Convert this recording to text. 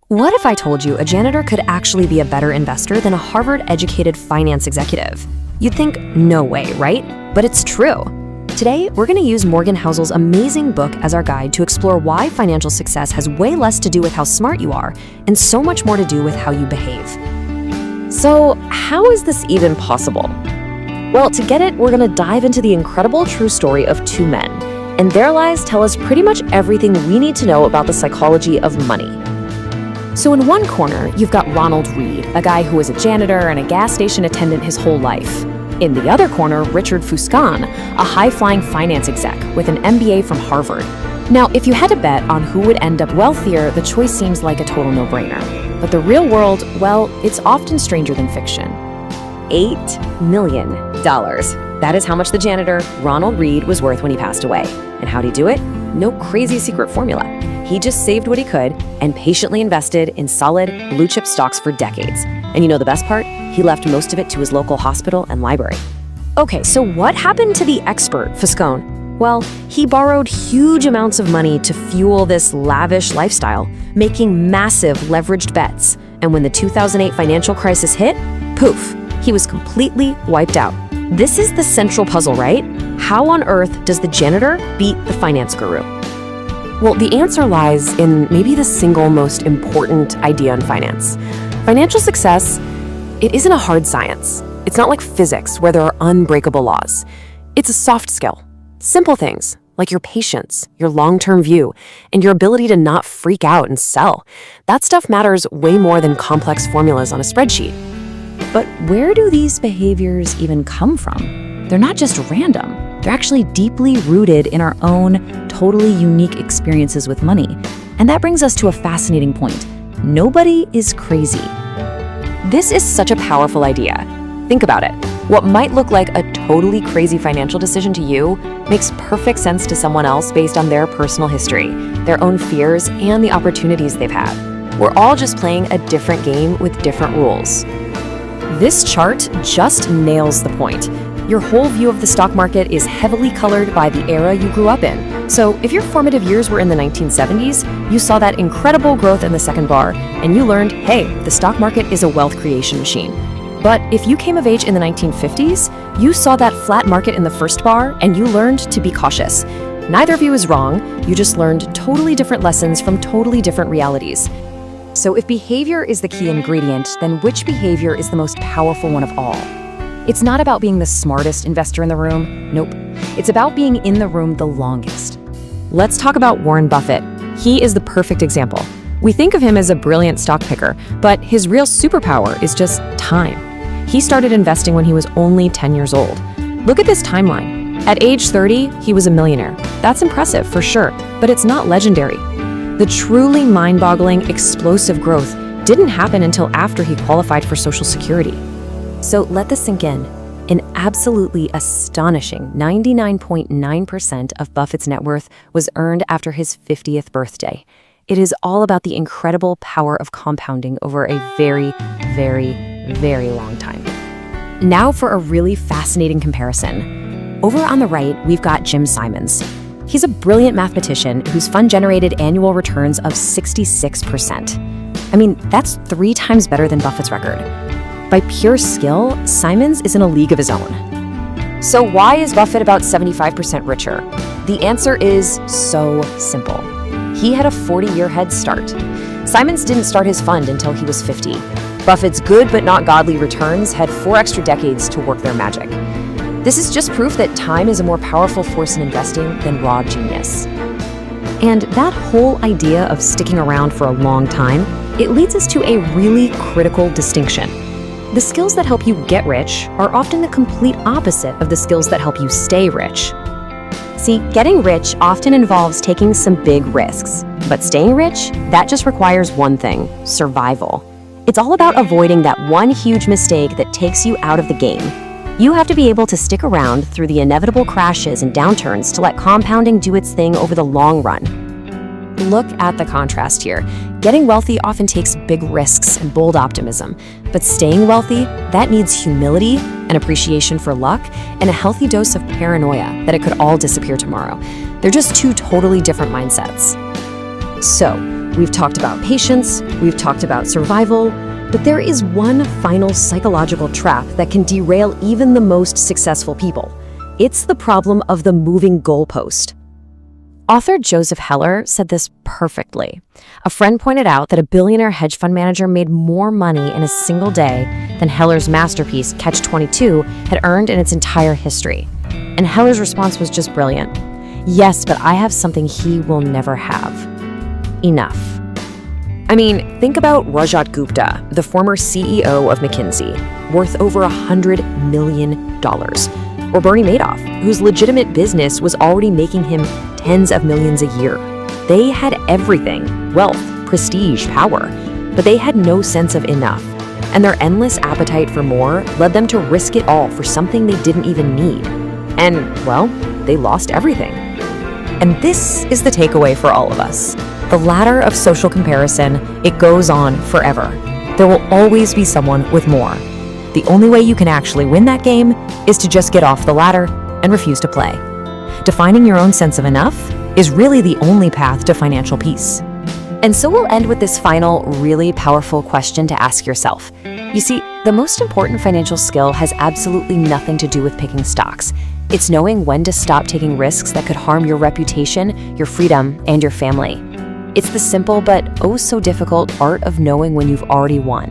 What if I told you a janitor could actually be a better investor than a Harvard-educated finance executive? You'd think, no way, right? But it's true. Today, we're going to use Morgan Housel's amazing book as our guide to explore why financial success has way less to do with how smart you are and so much more to do with how you behave. So, how is this even possible? Well, to get it, we're going to dive into the incredible true story of two men, and their lives tell us pretty much everything we need to know about the psychology of money. So in one corner, you've got Ronald Reed, a guy who was a janitor and a gas station attendant his whole life. In the other corner, Richard Fuscan, a high-flying finance exec with an MBA from Harvard. Now, if you had to bet on who would end up wealthier, the choice seems like a total no-brainer. But the real world, well, it's often stranger than fiction. $8 million. That is how much the janitor, Ronald Reed, was worth when he passed away. And how'd he do it? No crazy secret formula. He just saved what he could and patiently invested in solid, blue-chip stocks for decades. And you know the best part? He left most of it to his local hospital and library. Okay, so what happened to the expert, Fuscone? Well, he borrowed huge amounts of money to fuel this lavish lifestyle, making massive leveraged bets. And when the 2008 financial crisis hit, poof, he was completely wiped out. This is the central puzzle, right? How on earth does the janitor beat the finance guru? Well, the answer lies in maybe the single most important idea in finance. Financial success, it isn't a hard science. It's not like physics where there are unbreakable laws. It's a soft skill. Simple things like your patience, your long-term view, and your ability to not freak out and sell. That stuff matters way more than complex formulas on a spreadsheet. But where do these behaviors even come from? They're not just random. They're actually deeply rooted in our own, totally unique experiences with money. And that brings us to a fascinating point. Nobody is crazy. This is such a powerful idea. Think about it. What might look like a totally crazy financial decision to you makes perfect sense to someone else based on their personal history, their own fears, and the opportunities they've had. We're all just playing a different game with different rules. This chart just nails the point. Your whole view of the stock market is heavily colored by the era you grew up in. So if your formative years were in the 1970s, you saw that incredible growth in the second bar, and you learned, hey, the stock market is a wealth creation machine. But if you came of age in the 1950s, you saw that flat market in the first bar, and you learned to be cautious. Neither of you is wrong, you just learned totally different lessons from totally different realities. So if behavior is the key ingredient, then which behavior is the most powerful one of all? It's not about being the smartest investor in the room. Nope. It's about being in the room the longest. Let's talk about Warren Buffett. He is the perfect example. We think of him as a brilliant stock picker, but his real superpower is just time. He started investing when he was only 10 years old. Look at this timeline. At age 30, he was a millionaire. That's impressive for sure, but it's not legendary. The truly mind-boggling, explosive growth didn't happen until after he qualified for Social Security. So let this sink in. An absolutely astonishing 99.9% of Buffett's net worth was earned after his 50th birthday. It is all about the incredible power of compounding over a very, very, very long time. Now for a really fascinating comparison. Over on the right, we've got Jim Simons. He's a brilliant mathematician whose fund generated annual returns of 66%. I mean, that's 3 times better than Buffett's record. By pure skill, Simons is in a league of his own. So why is Buffett about 75% richer? The answer is so simple. He had a 40-year head start. Simons didn't start his fund until he was 50. Buffett's good but not godly returns had 4 extra decades to work their magic. This is just proof that time is a more powerful force in investing than raw genius. And that whole idea of sticking around for a long time, it leads us to a really critical distinction. The skills that help you get rich are often the complete opposite of the skills that help you stay rich. See, getting rich often involves taking some big risks, but staying rich, that just requires one thing: survival. It's all about avoiding that one huge mistake that takes you out of the game. You have to be able to stick around through the inevitable crashes and downturns to let compounding do its thing over the long run. Look at the contrast here. Getting wealthy often takes big risks and bold optimism, but staying wealthy, that needs humility, an appreciation for luck, and a healthy dose of paranoia that it could all disappear tomorrow. They're just 2 totally different mindsets. So, We've talked about patience, we've talked about survival, but there is one final psychological trap that can derail even the most successful people. It's the problem of the moving goalpost. Author Joseph Heller said this perfectly. A friend pointed out that a billionaire hedge fund manager made more money in a single day than Heller's masterpiece, Catch-22, had earned in its entire history. And Heller's response was just brilliant. Yes, but I have something he will never have. Enough. I mean, think about Rajat Gupta, the former CEO of McKinsey, worth over $100 million. Or Bernie Madoff, whose legitimate business was already making him tens of millions a year. They had everything: wealth, prestige, power, but they had no sense of enough. And their endless appetite for more led them to risk it all for something they didn't even need. And, well, they lost everything. And this is the takeaway for all of us. The ladder of social comparison, it goes on forever. There will always be someone with more. The only way you can actually win that game is to just get off the ladder and refuse to play. Defining your own sense of enough is really the only path to financial peace. And so we'll end with this final, really powerful question to ask yourself. You see, the most important financial skill has absolutely nothing to do with picking stocks. It's knowing when to stop taking risks that could harm your reputation, your freedom, and your family. It's the simple but oh so difficult art of knowing when you've already won.